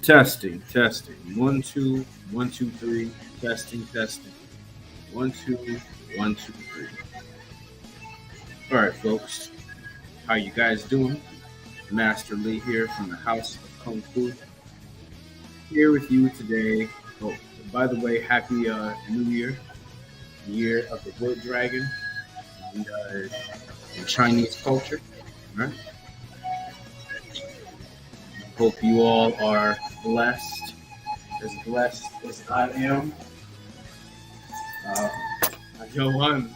Testing, testing. 1, 2, 1, 2, 3. Testing, testing. 1, 2, 1, 2, 3. All right, folks. How you guys doing? Master Lee here from the House of Kung Fu. Here with you today. Oh, by the way, happy New Year, Year of the Wood Dragon, and in Chinese culture. All right. Hope you all are blessed as I am. I know I'm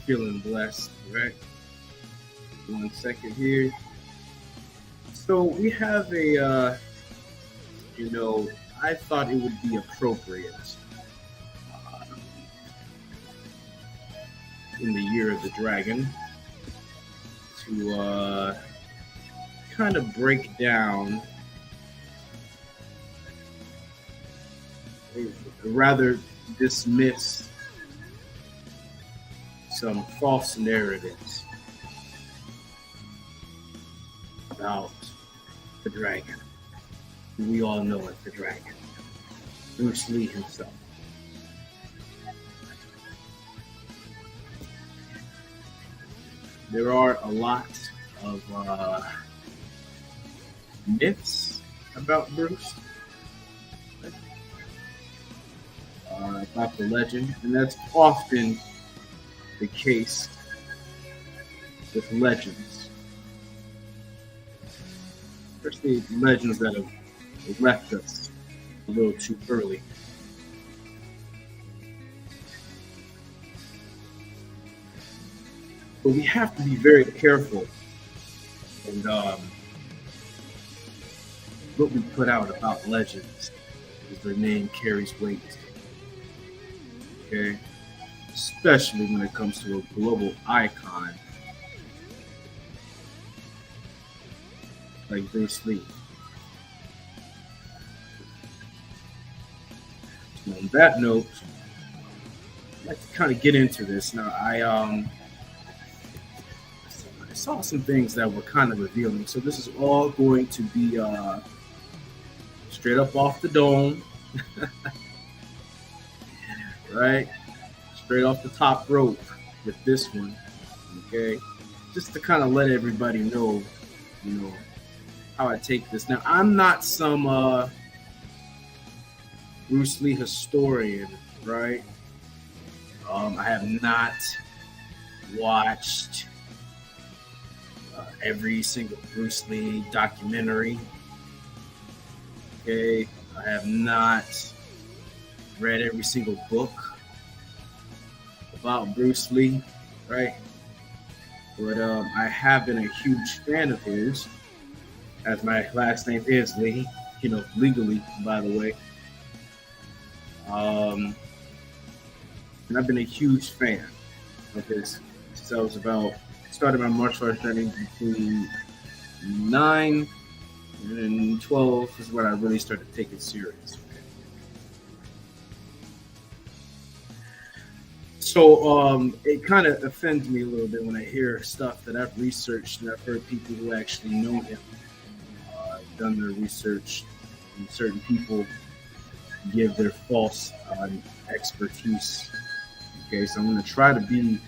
feeling blessed, right? 1 second here. So we have I thought it would be appropriate in the Year of the Dragon to kind of break down, rather dismiss some false narratives about the dragon. We all know it, the dragon. Bruce Lee himself. There are a lot of myths about Bruce, about the legend, and that's often the case with legends, especially legends that have left us a little too early. But we have to be very careful and what we put out about legends, because their name carries weight. Okay? Especially when it comes to a global icon like Bruce Lee. So on that note, I'd like to kind of get into this. Now, I saw some things that were kind of revealing. So this is all going to be straight up off the dome, right? Straight off the top rope with this one, okay? Just to kind of let everybody know, how I take this. Now, I'm not some Bruce Lee historian, right? I have not watched every single Bruce Lee documentary. Okay, I have not read every single book about Bruce Lee, right? But I have been a huge fan of his, as my last name is Lee, legally, by the way. And I've been a huge fan of his since I was started my martial arts journey between 9 and 12 is when I really started taking serious. So it kind of offends me a little bit when I hear stuff that I've researched and I've heard people who actually know him, done their research, and certain people give their false expertise. Okay, so I'm going to try to be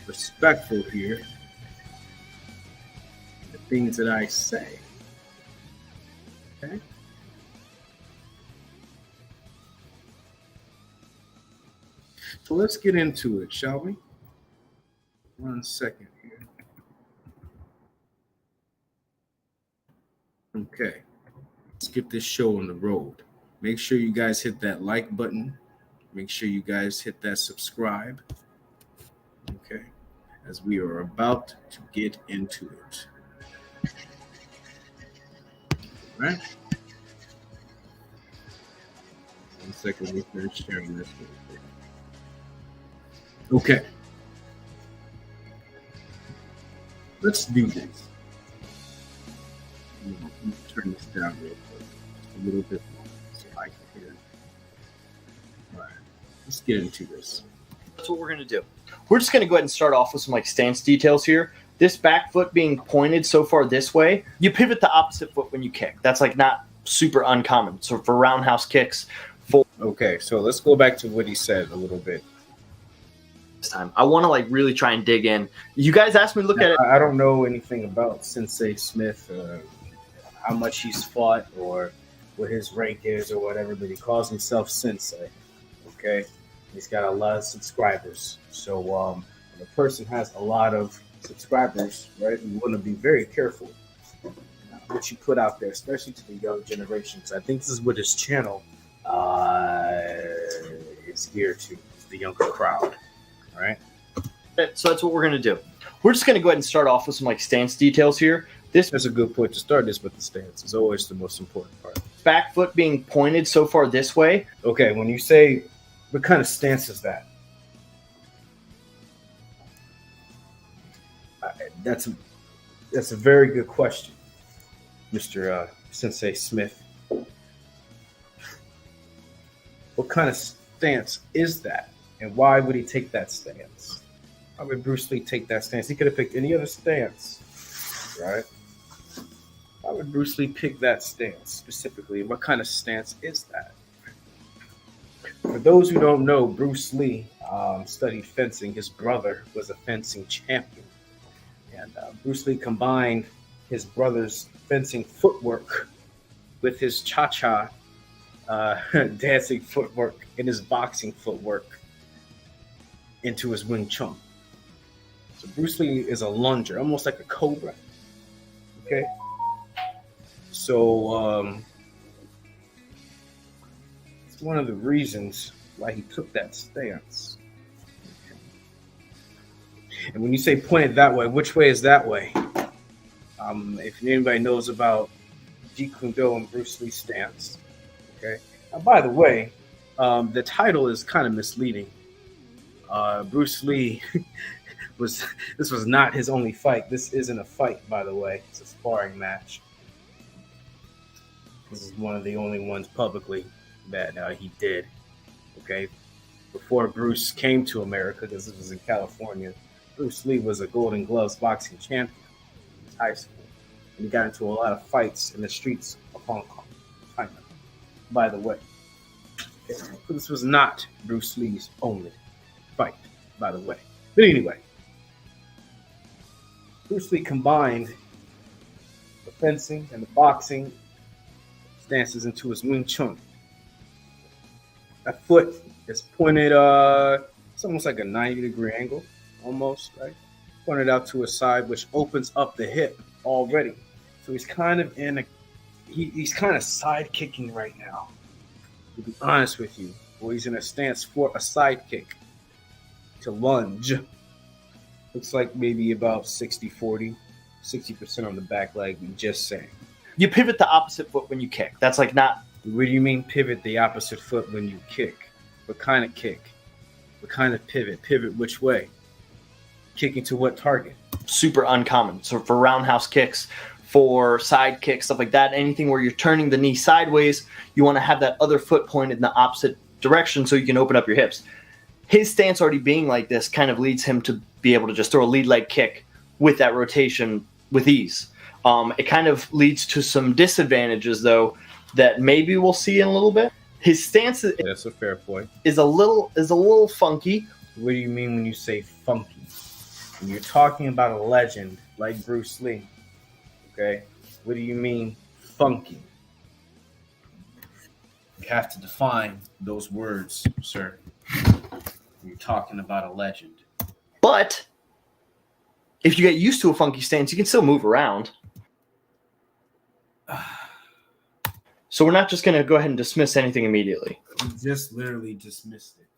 respectful here. The things that I say. Okay. So let's get into it, shall we? 1 second here. Okay. Let's get this show on the road. Make sure you guys hit that like button. Make sure you guys hit that subscribe. Okay. As we are about to get into it. All right. 1 second, we finish sharing this real quick. Okay. Let's do this. Let me turn this down real quick. A little bit more so I can hear it. All right. Let's get into this. That's what we're going to do. We're just going to go ahead and start off with some stance details here. This back foot being pointed so far this way, you pivot the opposite foot when you kick. That's not super uncommon. So for roundhouse kicks, Okay, so let's go back to what he said a little bit. this time, I want to like really try and dig in. You guys asked me to look at it. I don't know anything about Sensei Smith, how much he's fought or what his rank is or whatever, but he calls himself Sensei. Okay, he's got a lot of subscribers. So when a person has a lot of subscribers, right, you want to be very careful what you put out there, especially to the young generations. I think this is what his channel is geared to, the younger crowd. All right. So that's what we're going to do. We're just going to go ahead and start off with some like stance details here. That's a good point to start this with. The stance is always the most important part. Back foot being pointed so far this way. Okay, when you say, what kind of stance is that? That's a very good question, Mr. Sensei Smith. What kind of stance is that? And why would he take that stance? Why would Bruce Lee take that stance? He could have picked any other stance, right? Why would Bruce Lee pick that stance specifically? What kind of stance is that? For those who don't know, Bruce Lee studied fencing. His brother was a fencing champion. And Bruce Lee combined his brother's fencing footwork with his cha-cha dancing footwork and his boxing footwork into his Wing Chun. So Bruce Lee is a lunger, almost like a cobra. Okay? So it's one of the reasons why he took that stance. And when you say pointed that way, which way is that way? If anybody knows about Jeet Kune Do and Bruce Lee's stance, okay. Now, by the way, the title is kind of misleading. Bruce Lee this was not his only fight. This isn't a fight, by the way. It's a sparring match. This is one of the only ones publicly that he did. Okay, before Bruce came to America, because this was in California, Bruce Lee was a Golden Gloves boxing champion in high school, and he got into a lot of fights in the streets of Hong Kong, China. By the way, okay. This was not Bruce Lee's only fight, by the way. But anyway, Bruce Lee combined the fencing and the boxing stances into his Wing Chun. That foot is pointed, it's almost like a 90-degree angle, almost, right? Pointed out to his side, which opens up the hip already. So he's kind of he's kind of side kicking right now, to be honest with you. Well, he's in a stance for a side kick to lunge. Looks like maybe about 60-40, 60% on the back leg, just saying. You pivot the opposite foot when you kick. That's like not... What do you mean pivot the opposite foot when you kick? What kind of kick? What kind of pivot? Pivot which way? Kicking to what target? Super uncommon. So for roundhouse kicks, for side kicks, stuff like that, anything where you're turning the knee sideways, you want to have that other foot pointed in the opposite direction so you can open up your hips. His stance already being like this kind of leads him to be able to just throw a lead leg kick with that rotation with ease. It kind of leads to some disadvantages, though, that maybe we'll see in a little bit. His stance That's a fair point. is a little funky. What do you mean when you say funky? When you're talking about a legend like Bruce Lee, okay? What do you mean funky? You have to define those words, sir. When you're talking about a legend. But if you get used to a funky stance, you can still move around. So we're not just going to go ahead and dismiss anything immediately. You just literally dismissed it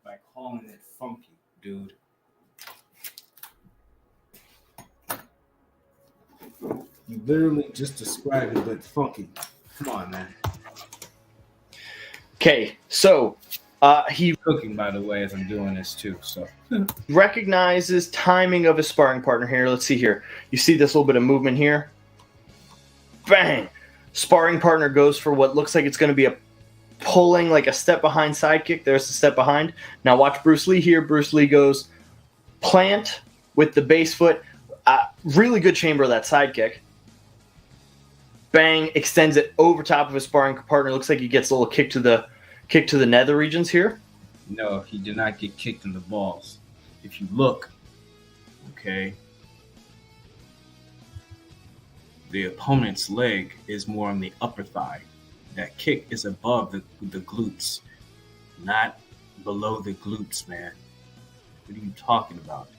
by calling it funky, dude. You literally just described it, but funky. Come on, man. Okay, so he Cooking, by the way, as I'm doing this too. So recognizes timing of his sparring partner here. Let's see here. You see this little bit of movement here? Bang! Sparring partner goes for what looks like it's going to be a pulling, like a step behind side kick. There's the step behind. Now watch Bruce Lee here. Bruce Lee goes plant with the base foot. Really good chamber of that side kick. Bang, extends it over top of his sparring partner. Looks like he gets a little kick to the nether regions here. No, he did not get kicked in the balls. If you look, okay, the opponent's leg is more on the upper thigh. That kick is above the glutes, not below the glutes, man. What are you talking about?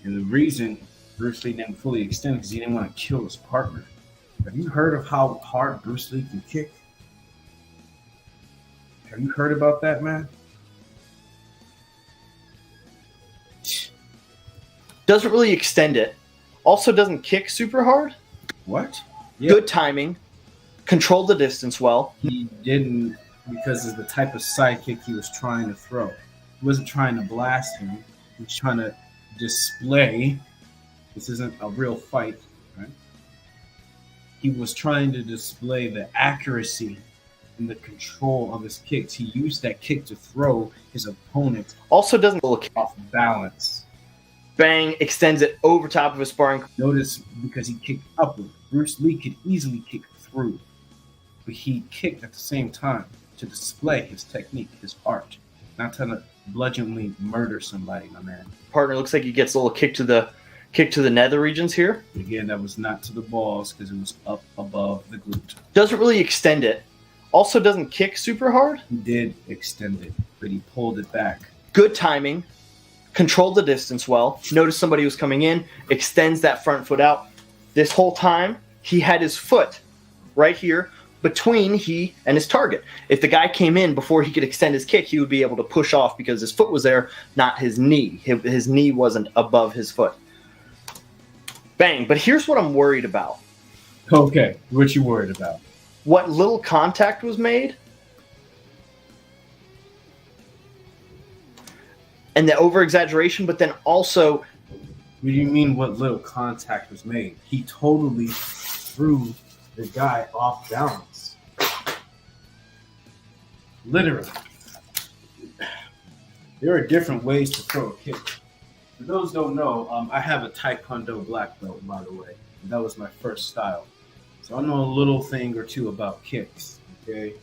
And the reason Bruce Lee didn't fully extend because he didn't want to kill his partner. Have you heard of how hard Bruce Lee can kick? Have you heard about that, man? Doesn't really extend it. Also doesn't kick super hard. What? Yeah. Good timing. Controlled the distance well. He didn't because of the type of side kick he was trying to throw. He wasn't trying to blast him. He was trying to display. This isn't a real fight, right? He was trying to display the accuracy and the control of his kicks. He used that kick to throw his opponent. Also doesn't look off balance. Bang, extends it over top of his sparring. Notice because he kicked upward. Bruce Lee could easily kick through, but he kicked at the same time to display his technique, his art, not trying to bludgeoningly murder somebody, my man. Partner looks like he gets a little kick to the nether regions here. Again, that was not to the balls because it was up above the glute. Doesn't really extend it. Also doesn't kick super hard. He did extend it, but he pulled it back. Good timing. Controlled the distance well. Noticed somebody was coming in. Extends that front foot out. This whole time, he had his foot right here between he and his target. If the guy came in before he could extend his kick, he would be able to push off because his foot was there, not his knee. His knee wasn't above his foot. Bang. But here's what I'm worried about. Okay, what you worried about? What little contact was made and the over-exaggeration, but then also... What do you mean what little contact was made? He totally threw the guy off balance. Literally. There are different ways to throw a kick. For those who don't know, I have a Taekwondo black belt, by the way. And that was my first style. So I know a little thing or two about kicks, okay?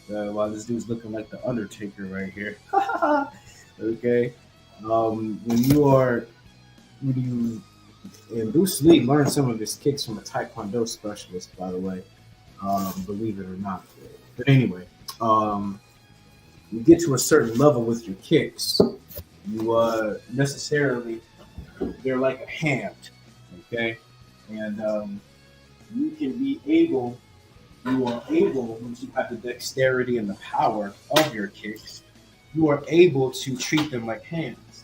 While this dude's looking like the Undertaker right here. Okay? And Bruce Lee learned some of his kicks from a Taekwondo specialist, by the way, believe it or not. But anyway, you get to a certain level with your kicks, you necessarily, they're like a hand, okay? And you are able, once you have the dexterity and the power of your kicks, you are able to treat them like hands.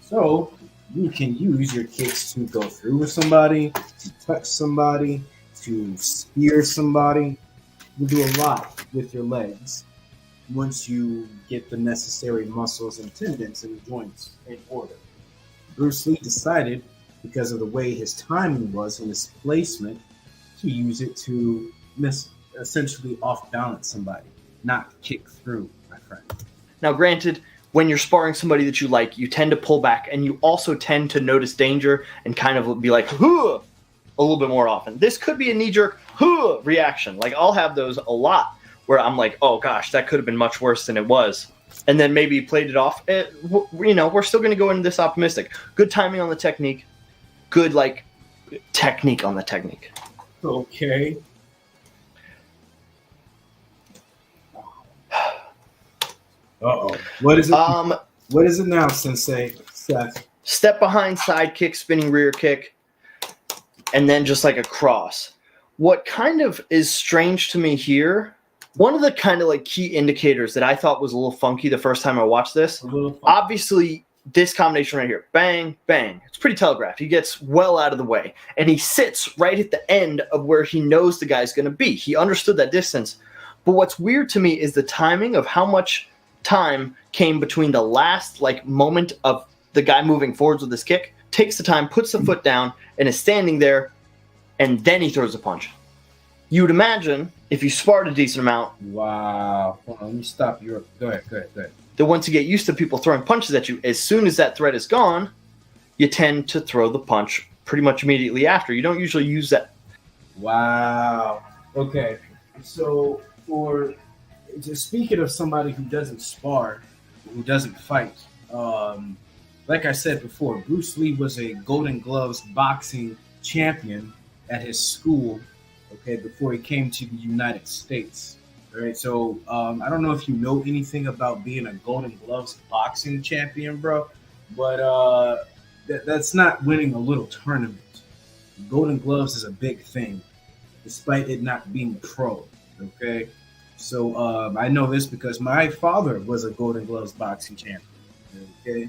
So you can use your kicks to go through with somebody, to touch somebody, to spear somebody. You do a lot with your legs once you get the necessary muscles and tendons and joints in order. Bruce Lee decided, because of the way his timing was and his placement, to use it to essentially off-balance somebody, not kick through, my friend. Now, granted, when you're sparring somebody that you like, you tend to pull back, and you also tend to notice danger and kind of be like, huh, a little bit more often. This could be a knee-jerk, huh, reaction. Like, I'll have those a lot where I'm like, oh, gosh, that could have been much worse than it was. And then maybe played it off. We're still going to go into this optimistic. Good timing on the technique. Good, technique on the technique. Okay. Uh-oh. What is it? What is it now, Sensei? Seth? Step behind side kick, spinning rear kick, and then just like a cross. What kind of is strange to me here, one of the kind of key indicators that I thought was a little funky the first time I watched this, obviously this combination right here, bang, bang. It's pretty telegraphed. He gets well out of the way, and he sits right at the end of where he knows the guy's going to be. He understood that distance. But what's weird to me is the timing of how much time came between the last moment of the guy moving forwards with his kick, takes the time, puts the foot down, and is standing there, and then he throws a punch. You would imagine if you sparred a decent amount. Wow. Hold on, let me stop you. Go ahead. That once you get used to people throwing punches at you, as soon as that threat is gone, you tend to throw the punch pretty much immediately after. You don't usually use that. Wow. Okay. So for just speaking of somebody who doesn't spar, who doesn't fight, like I said before, Bruce Lee was a Golden Gloves boxing champion at his school. Okay, before he came to the United States. All right. So I don't know if you know anything about being a Golden Gloves boxing champion, bro, but that's not winning a little tournament. Golden Gloves is a big thing, despite it not being pro. Okay, so I know this because my father was a Golden Gloves boxing champion. Okay,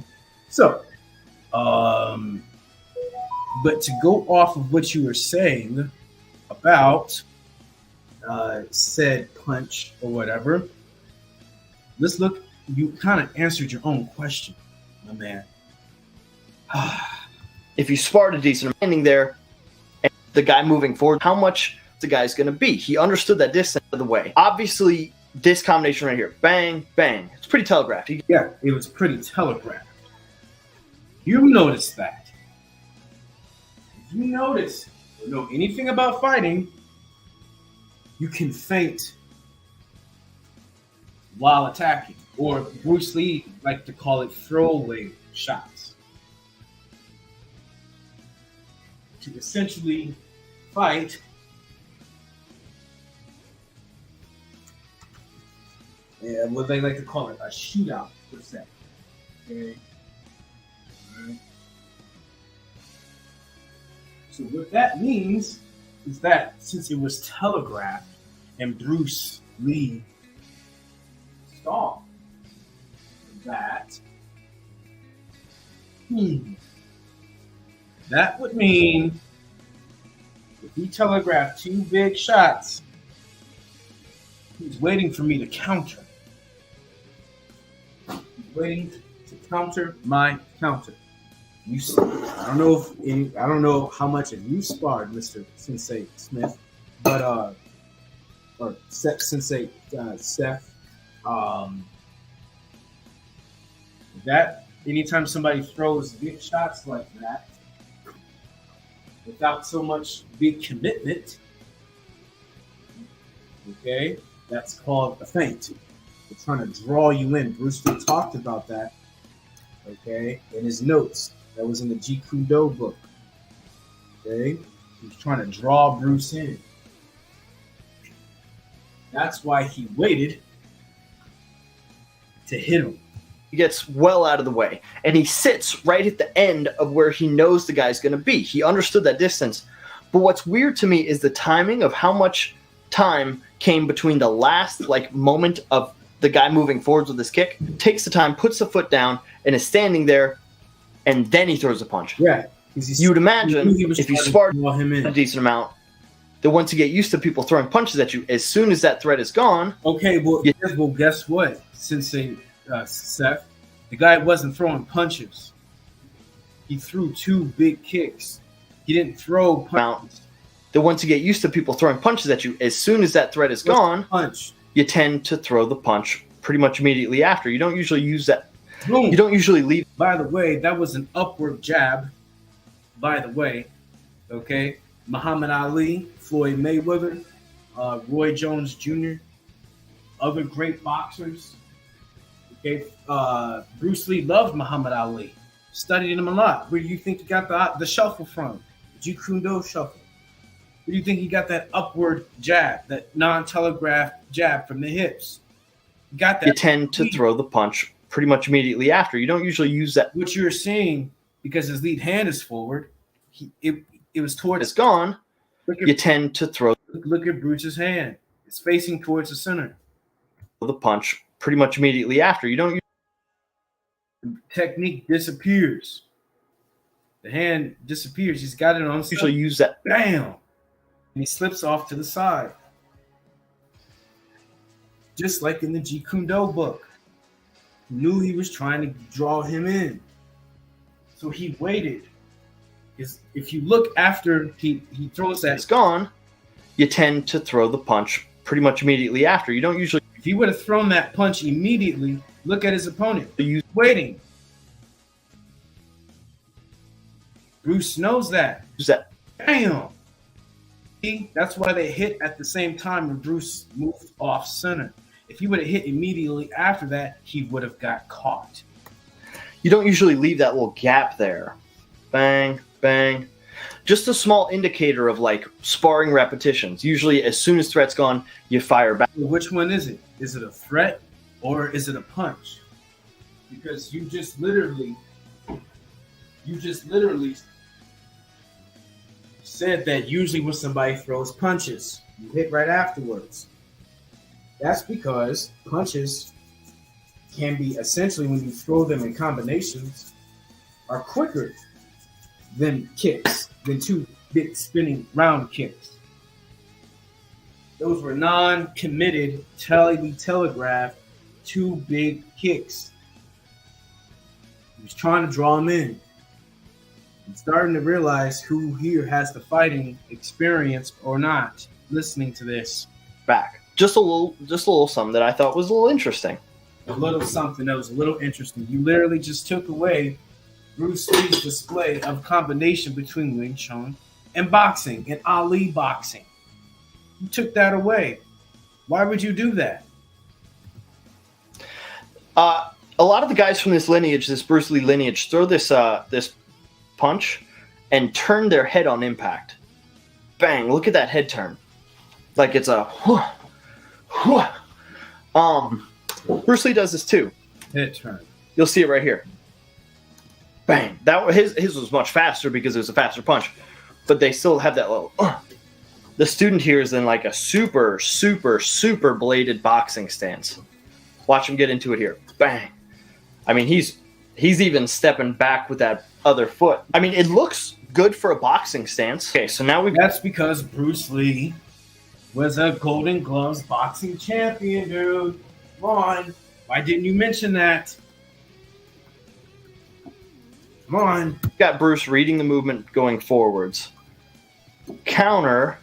so but to go off of what you were saying about said punch or whatever, let's look. You kind of answered your own question, my man. If you sparred a decent standing there, and the guy moving forward, how much the guy's going to be? He understood that distance of the way. Obviously, this combination right here, bang, bang. It's pretty telegraphed. Yeah, it was pretty telegraphed. You noticed that. If you notice or know anything about fighting, you can feint while attacking, or Bruce Lee like to call it throwaway shots. To essentially fight what they like to call it a shootout per se. Okay. All right. So what that means is that since it was telegraphed and Bruce Lee saw that, that would mean if he telegraphed two big shots, he's waiting for me to counter. He's waiting to counter my counter. I don't know how much have you sparred, Mr. Sensei Smith, but or Sensei Seth. That anytime somebody throws big shots like that, without so much big commitment, okay, that's called a feint. They're trying to draw you in. Bruce Lee talked about that, okay, in his notes. That was in the Jeet Kune Do book. Okay, he's trying to draw Bruce in. That's why he waited to hit him. He gets well out of the way, and he sits right at the end of where he knows the guy's going to be. He understood that distance. But what's weird to me is the timing of how much time came between the last moment of the guy moving forwards with his kick, takes the time, puts the foot down, and is standing there, and then he throws a punch. Yeah. You would imagine if you sparred a decent amount, that once you get used to people throwing punches at you, as soon as that threat is gone... Okay, well guess what? Sensei Seth, the guy wasn't throwing punches. He threw two big kicks. He didn't throw punches. That once you get used to people throwing punches at you, as soon as that threat is gone, you tend to throw the punch pretty much immediately after. You don't usually use that. Boom. You don't usually leave. By the way, that was an upward jab. By the way, okay, Muhammad Ali, Floyd Mayweather, Roy Jones Jr., other great boxers. Okay, Bruce Lee loved Muhammad Ali, studied him a lot. Where do you think he got the shuffle from? The Jeet Kune Do shuffle. Where do you think he got that upward jab, that non-telegraphed jab from the hips? He got that. You tend to throw the punch pretty much immediately after. You don't usually use that. What you're seeing, because his lead hand is forward, it was towards. It's gone. You tend to throw. Look at Bruce's hand. It's facing towards the center. The punch pretty much immediately after. You don't. The technique disappears. The hand disappears. He's got it on. Usually use that. Bam. And he slips off to the side. Just like in the Jeet Kune Do book. He knew he was trying to draw him in. So he waited. If you look after he throws that. It's gone. You tend to throw the punch pretty much immediately after. You don't usually. If he would have thrown that punch immediately, look at his opponent. He's waiting. Bruce knows that. Use that. Bam. See, that's why they hit at the same time when Bruce moved off center. If he would have hit immediately after that, he would have got caught. You don't usually leave that little gap there. Bang, bang. Just a small indicator of like sparring repetitions. Usually as soon as threat's gone, you fire back. Which one is it? Is it a threat or is it a punch? Because you just literally said that usually when somebody throws punches, you hit right afterwards. That's because punches can be essentially, when you throw them in combinations, are quicker than kicks, than two big spinning round kicks. Those were non-committed, telegraphed, two big kicks. He was trying to draw them in. I'm starting to realize who here has the fighting experience or not, listening to this. Back. Just a little something that I thought was a little interesting. A little something that was a little interesting. You literally just took away Bruce Lee's display of combination between Wing Chun and boxing, and Ali boxing. You took that away. Why would you do that? A lot of the guys from this lineage, this Bruce Lee lineage, throw this punch and turn their head on impact. Bang! Look at that head turn. Like it's a Bruce Lee does this too. Head turn. You'll see it right here. Bang! His was much faster because it was a faster punch, but they still have that little. The student here is in like a super bladed boxing stance. Watch him get into it here. Bang! I mean, he's even stepping back with that other foot. I mean, it looks good for a boxing stance. Okay, so now we've. That's because Bruce Lee was a Golden Gloves boxing champion, dude. Come on. Why didn't you mention that? Come on. Got Bruce reading the movement going forwards. Counter.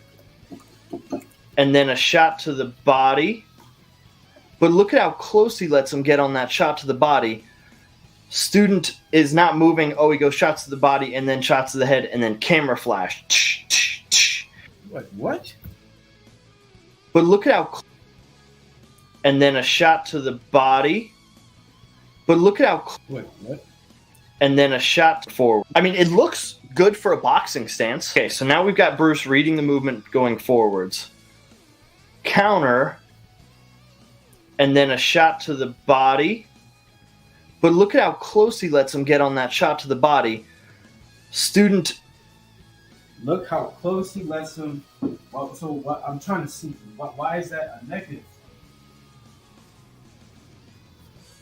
And then a shot to the body. But look at how close he lets him get on that shot to the body. Student is not moving. Oh, he goes shots to the body and then shots to the head and then camera flash. What? But look at how. And then a shot to the body. But look at how. What? And then a shot forward. I mean, it looks good for a boxing stance. Okay, so now we've got Bruce reading the movement going forwards. Counter. And then a shot to the body. But look at how close he lets him get on that shot to the body. Student. Look how close he lets him. So what I'm trying to see. Why is that a negative?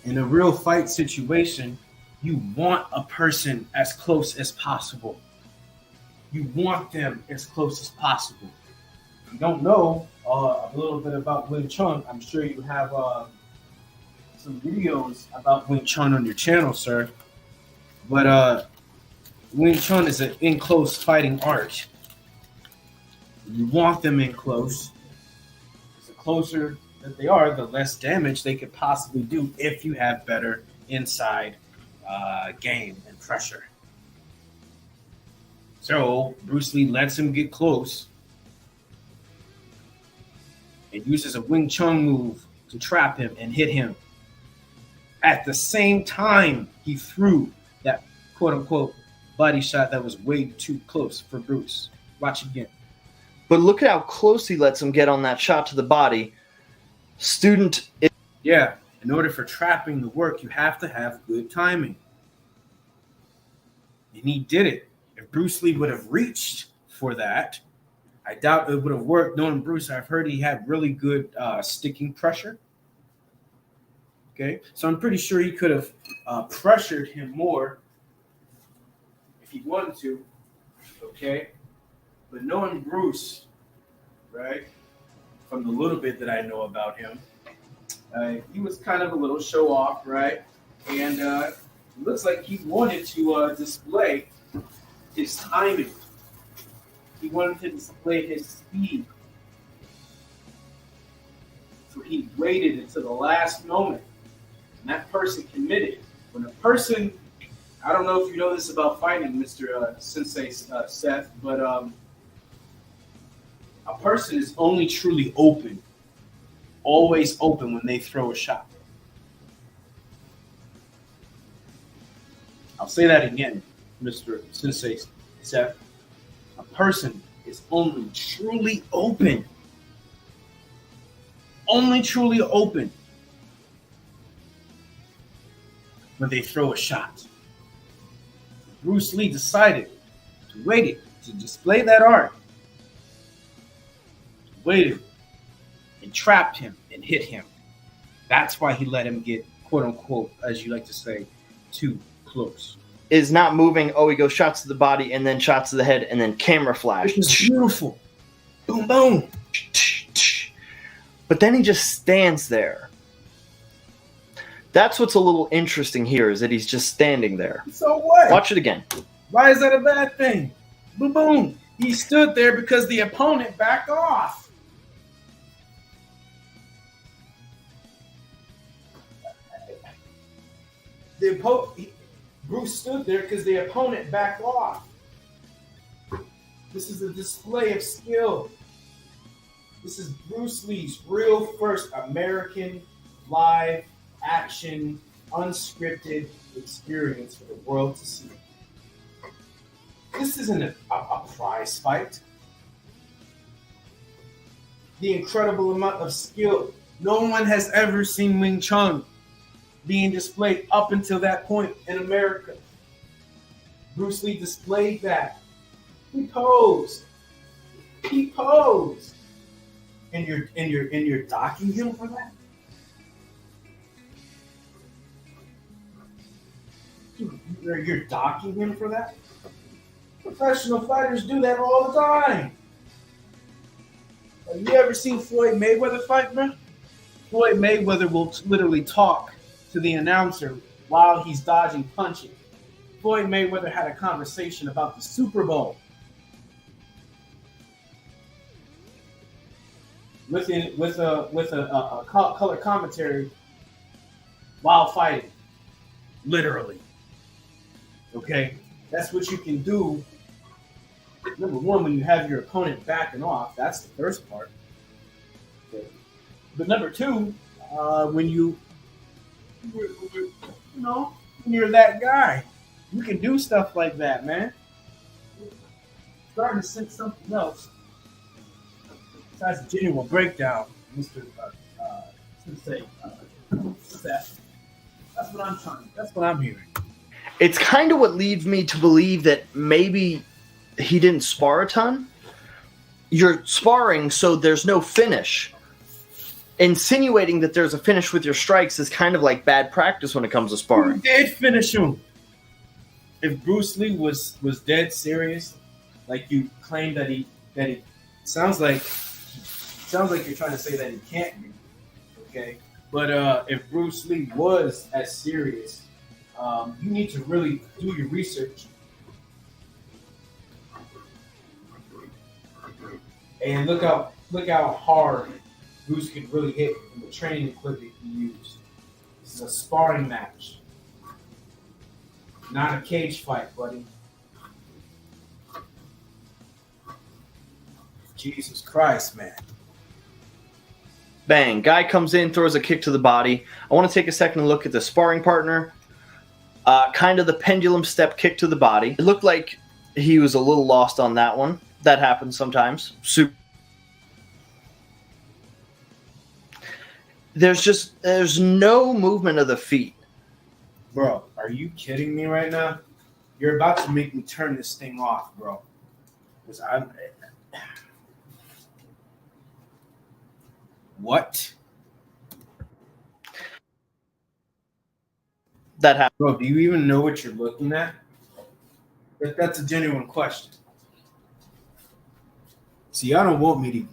In a real fight situation, you want a person as close as possible. You want them as close as possible. If you don't know a little bit about Wing Chun, I'm sure you have some videos about Wing Chun on your channel, sir. But Wing Chun is an in-close fighting art. You want them in close. The closer that they are, the less damage they could possibly do if you have better inside game and pressure. So Bruce Lee lets him get close and uses a Wing Chun move to trap him and hit him. At the same time, he threw that quote-unquote body shot that was way too close for Bruce. Watch again. But look at how close he lets him get on that shot to the body. Student. Yeah, in order for trapping to work, you have to have good timing. And he did it. If Bruce Lee would have reached for that, I doubt it would have worked. Knowing Bruce, I've heard he had really good sticking pressure. Okay, so I'm pretty sure he could have pressured him more if he wanted to. Okay, but knowing Bruce, right, from the little bit that I know about him, he was kind of a little show off, right? And it looks like he wanted to display his timing. He wanted to display his speed. So he waited until the last moment. And that person committed. When a person, I don't know if you know this about fighting, Mr. Sensei Seth, but person is only truly open, always open when they throw a shot. I'll say that again, Mr. Sensei Seth. A person is only truly open. Only truly open when they throw a shot. Bruce Lee decided to wait to display that art. Waited and trapped him and hit him. That's why he let him get, quote unquote, as you like to say, too close. Is not moving. Oh, he goes shots to the body and then shots to the head and then camera flash. Which is beautiful. Boom, boom. But then he just stands there. That's what's a little interesting here, is that he's just standing there. So what? Watch it again. Why is that a bad thing? Boom, boom. He stood there because the opponent backed off. Bruce stood there because the opponent backed off. This is a display of skill. This is Bruce Lee's real first American live action, unscripted experience for the world to see. This isn't a prize fight. The incredible amount of skill. No one has ever seen Wing Chun being displayed up until that point in America. Bruce Lee displayed that. He posed. He posed. And you're docking him for that? You're docking him for that? Professional fighters do that all the time. Have you ever seen Floyd Mayweather fight, bro? Floyd Mayweather will literally talk to the announcer while he's dodging punches. Floyd Mayweather had a conversation about the Super Bowl with a color commentary while fighting, literally. Okay, that's what you can do. Number one, when you have your opponent backing off, that's the first part. Okay. But number two, when you're that guy, you can do stuff like that, man. Starting to sense something else besides a genuine breakdown, Mr. Sensei Seth. That's what I'm hearing. It's kind of what leads me to believe that maybe he didn't spar a ton. You're sparring, so there's no finish. Insinuating that there's a finish with your strikes is kind of like bad practice when it comes to sparring. Who did finish him? If Bruce Lee was dead serious, like you claim that he sounds like you're trying to say that he can't be. Okay, but if Bruce Lee was as serious, you need to really do your research and look how hard Bruce could really hit in the training equipment he used. This is a sparring match, not a cage fight, buddy. Jesus Christ, man. Bang. Guy comes in, throws a kick to the body. I want to take a second and look at the sparring partner. Kind of the pendulum step kick to the body. It looked like he was a little lost on that one. That happens sometimes. There's no movement of the feet. Bro, are you kidding me right now? You're about to make me turn this thing off, bro. Because what? That happened. Bro, do you even know what you're looking at? That's a genuine question. See, y'all don't want me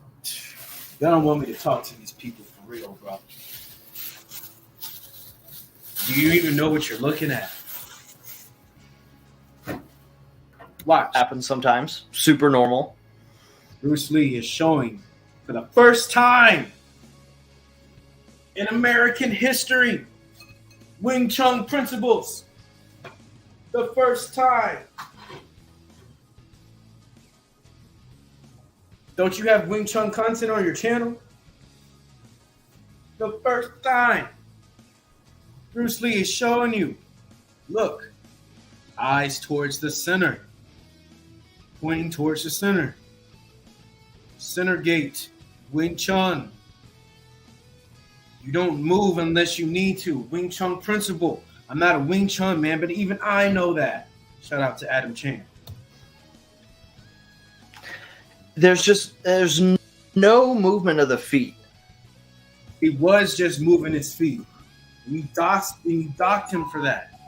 to talk to these people for real, bro. Do you even know what you're looking at? Watch. Happens sometimes. Super normal. Bruce Lee is showing for the first time in American history Wing Chun principles. The first time. Don't you have Wing Chun content on your channel? The first time Bruce Lee is showing you, look, eyes towards the center, pointing towards the center. Center gate, Wing Chun. You don't move unless you need to. Wing Chun principle. I'm not a Wing Chun man, but even I know that. Shout out to Adam Chan. There's no movement of the feet. He was just moving his feet. And you docked him for that.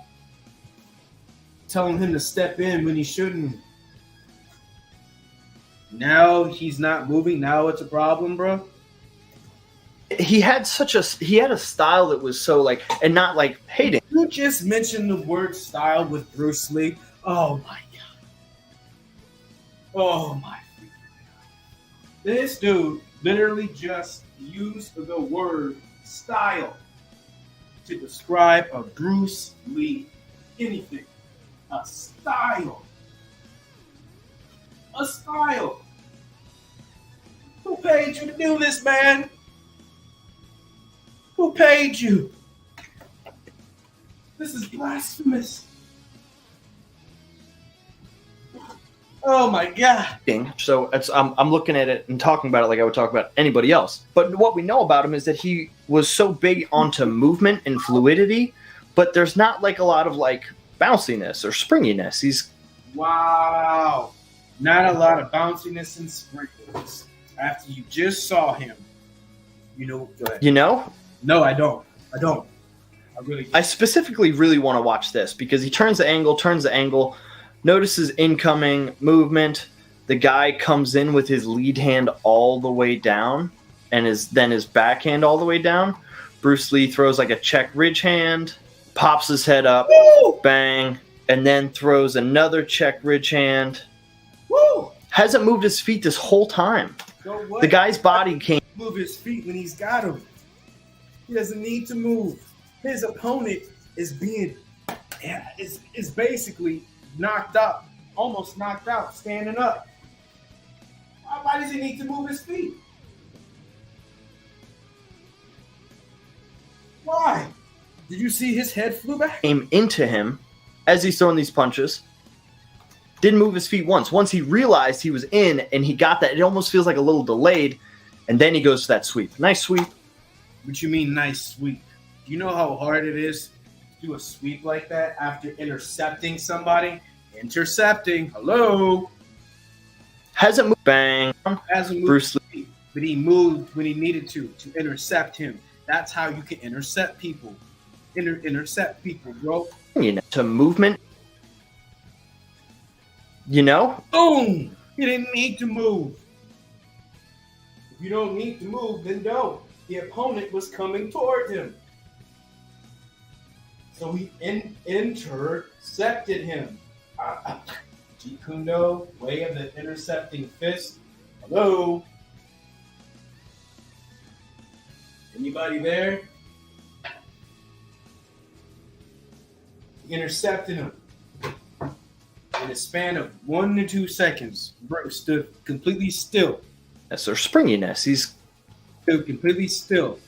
Telling him to step in when he shouldn't. Now he's not moving. Now it's a problem, bro. He had a style that was so like, and not like hating. You just mentioned the word style with Bruce Lee. Oh my god. Oh my. This dude literally just used the word style to describe a Bruce Lee anything. A style. A style. Who paid you to do this, man? Who paid you? This is blasphemous. Oh my god. So I'm looking at it and talking about it like I would talk about anybody else. But what we know about him is that he was so big onto movement and fluidity, but there's not like a lot of like bounciness or springiness. He's wow. Not a lot of bounciness and springiness. After you just saw him, you know. Go ahead. You know? No, I don't. I specifically really want to watch this because he turns the angle, notices incoming movement. The guy comes in with his lead hand all the way down and then his backhand all the way down. Bruce Lee throws like a check ridge hand, pops his head up, woo! Bang, and then throws another check ridge hand. Woo! Hasn't moved his feet this whole time. So what? The guy's body can't move his feet when he's got him. He doesn't need to move. His opponent is basically knocked up, almost knocked out, standing up. Why does he need to move his feet? Why? Did you see his head flew back? Came into him as he's throwing these punches. Didn't move his feet once. Once he realized he was in and he got that, it almost feels like a little delayed. And then he goes to that sweep. Nice sweep. What you mean nice sweep? Do you know how hard it is to do a sweep like that after intercepting somebody? Intercepting. Hello. Hasn't moved. Bang. Hasn't moved. Bruce Lee. But he moved when he needed to intercept him. That's how you can intercept people. Intercept people, bro. You know, to movement. You know? Boom! He didn't need to move. If you don't need to move, then don't. The opponent was coming toward him. So he intercepted him. Jeet Kune Do, way of the intercepting fist. Hello? Anybody there? He intercepted him. In a span of 1 to 2 seconds, Bruce stood completely still. That's their springiness. He's stood completely still,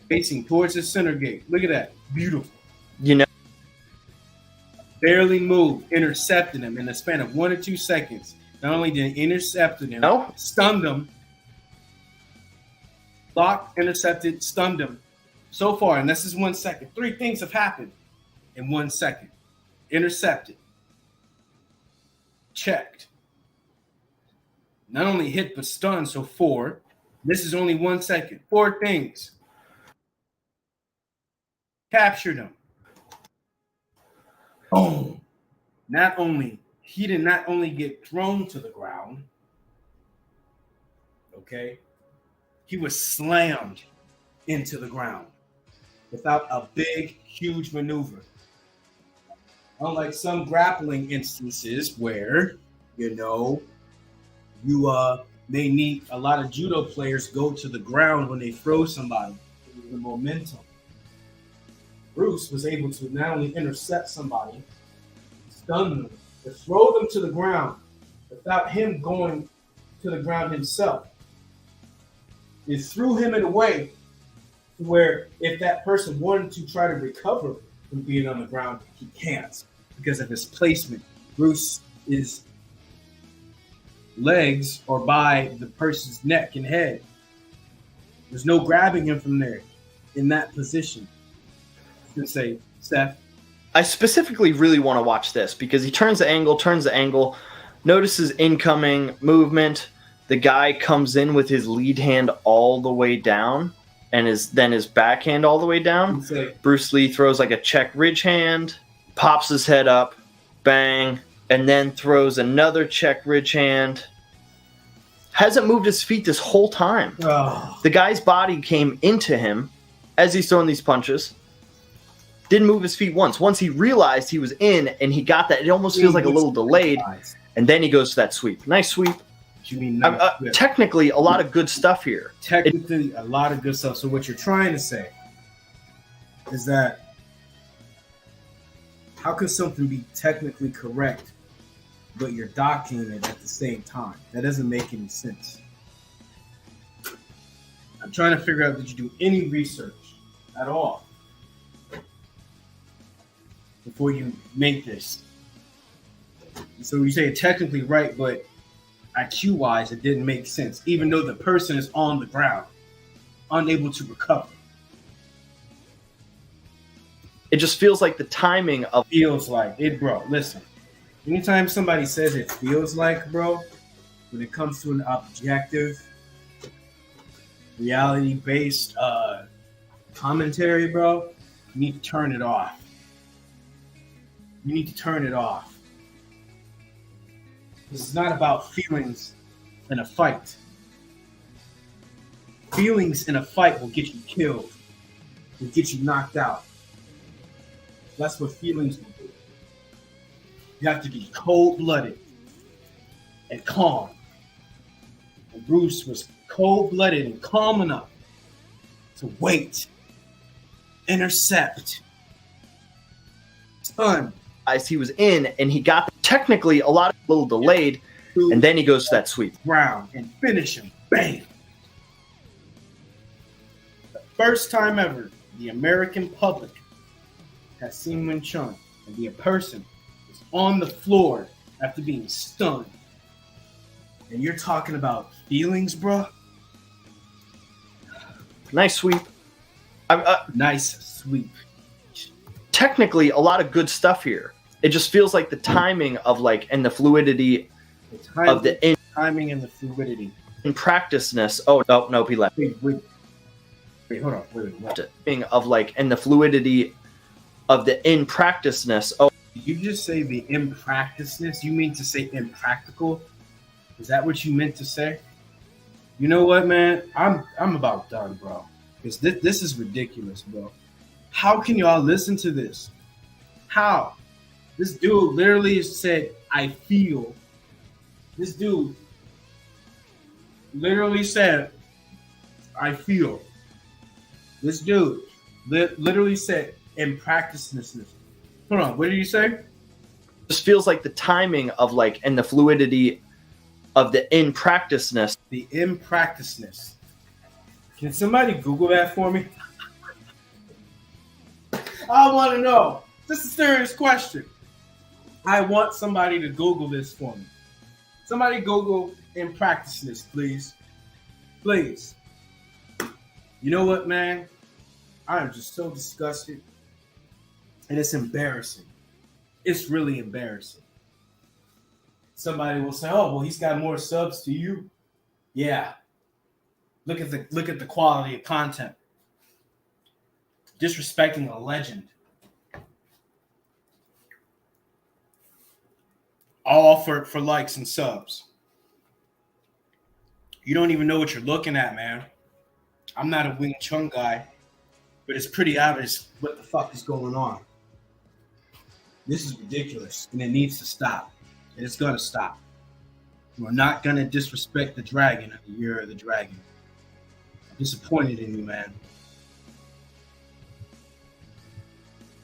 facing towards the center gate. Look at that. Beautiful. You know, barely moved, intercepted him in a span of 1 to 2 seconds. Not only did he intercept him, stunned him, blocked, intercepted, stunned him. So far, and this is 1 second. 3 things have happened in 1 second. Intercepted. Checked. Not only hit, but stunned. So 4. This is only 1 second. 4 things. Captured him. Boom. He did not only get thrown to the ground. Okay. He was slammed into the ground without a big, huge maneuver. Unlike some grappling instances where, they need a lot of judo players go to the ground when they throw somebody. The momentum. Bruce was able to not only intercept somebody, stun them, but throw them to the ground without him going to the ground himself. It threw him in a way where if that person wanted to try to recover from being on the ground, he can't because of his placement. Bruce's legs are by the person's neck and head. There's no grabbing him from there in that position. Sensei, Seth. I specifically really want to watch this because he turns the angle, notices incoming movement. The guy comes in with his lead hand all the way down and then his backhand all the way down. Bruce Lee throws like a check ridge hand, pops his head up, bang, and then throws another check ridge hand. Hasn't moved his feet this whole time. Oh. The guy's body came into him as he's throwing these punches. Didn't move his feet once. Once he realized he was in and he got that, it almost feels like a little delayed. And then he goes to that sweep. Nice sweep. You mean technically, a lot of good stuff here. Technically, a lot of good stuff. So what you're trying to say is that how could something be technically correct, but you're docking it at the same time? That doesn't make any sense. I'm trying to figure out, did you do any research at all before you make this? So you say it's technically right, but IQ-wise, it didn't make sense, even though the person is on the ground, unable to recover. It just feels like the timing of... Feels like it, bro. Listen, anytime somebody says it feels like, bro, when it comes to an objective, reality-based commentary, bro, you need to turn it off. You need to turn it off. This is not about feelings in a fight. Feelings in a fight will get you killed, will get you knocked out. That's what feelings will do. You have to be cold-blooded and calm. And Bruce was cold-blooded and calm enough to wait, intercept, stun. As he was in and he got technically a little delayed, and then he goes to that sweep. Ground and finish him. Bang! The first time ever the American public has seen Wing Chun and be a person is on the floor after being stunned. And you're talking about feelings, bro? Nice sweep. Nice sweep. Technically, a lot of good stuff here. It just feels like the timing of and the fluidity of the timing and the fluidity. In practiceness. Oh, no, he left. Wait, hold on. Wait. Of and the fluidity of the in practiceness. Oh, did you just say the impracticeness? You mean to say impractical? Is that what you meant to say? You know what, man? I'm about done, bro. Because this is ridiculous, bro. How can y'all listen to this? How? This dude literally said, I feel. This dude literally said, I feel. This dude literally said, impracticeness. Hold on, what did you say? Just feels like the timing of and the fluidity of the in practiceness. The impracticeness. Can somebody Google that for me? I want to know. This is a serious question. I want somebody to Google this for me. Somebody Google impracticeness, please. Please. You know what, man? I am just so disgusted. And it's embarrassing. It's really embarrassing. Somebody will say, oh, well, he's got more subs to you. Yeah. Look at the quality of content. Disrespecting a legend. All for likes and subs. You don't even know what you're looking at, man. I'm not a Wing Chun guy, but it's pretty obvious what the fuck is going on. This is ridiculous, and it needs to stop. And it's going to stop. We're not going to disrespect the dragon of the year of the dragon. I'm disappointed in you, man.